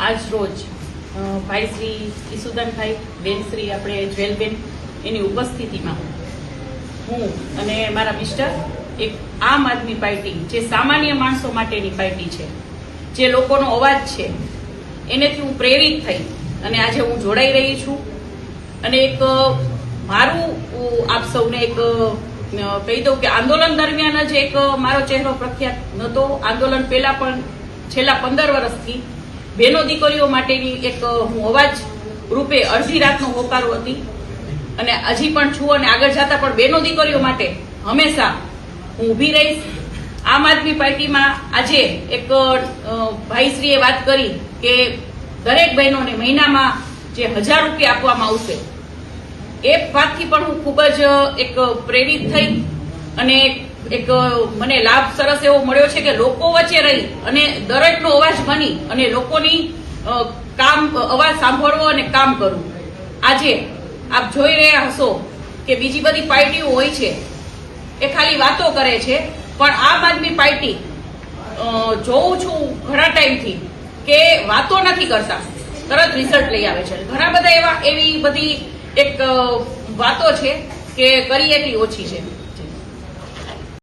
આજ રોજ ભાઈ શ્રી ઈસુદાનભાઈ બેન શ્રી આપણે જ્વેલબેન એની ઉપસ્થિતિમાં હું અને મારા મિસ્ટર એક આમ આદમી પાર્ટી જે સામાન્ય માણસો માટેની પાર્ટી છે, જે લોકોનો અવાજ છે, એનેથી હું પ્રેરિત થઈ અને આજે હું જોડાઈ રહી છું. અને એક મારું આપ સૌને એક કહી દઉં કે આંદોલન દરમિયાન જ એક મારો ચહેરો પ્રખ્યાત નહોતો. આંદોલન પહેલા પણ છેલ્લા 15 વર્ષથી બહેનો દીકરીઓ માટેની એક હું અવાજ રૂપે અડધી રાતનો હોકારો હતી અને હજી પણ છું અને આગળ જતા પણ બહેનો દીકરીઓ માટે હંમેશા હું ઊભી રહીશ. આમ આદમી પાર્ટીમાં આજે એક ભાઈશ્રીએ વાત કરી કે દરેક બહેનોને મહિનામાં જે 1000 રૂપિયા આપવામાં આવશે, એ વાતથી પણ હું ખૂબ જ એક પ્રેરિત થઈ અને એક મને લાભ સરસ એવો મળ્યો છે કે લોકો વચ્ચે રહી અને દરેકનો અવાજ બની અને લોકોની અવાજ સાંભળવો અને કામ કરવું. આજે આપ જોઈ રહ્યા હશો કે બીજી બધી પાર્ટીઓ હોય છે એ ખાલી વાતો કરે છે, પણ આમ આદમી પાર્ટી જોઉં છું ઘણા ટાઈમથી કે વાતો નથી કરતા, તરત રિઝલ્ટ લઈ આવે છે. ઘણા બધા એવી બધી એક વાતો છે કે કરી એટલી ઓછી છે.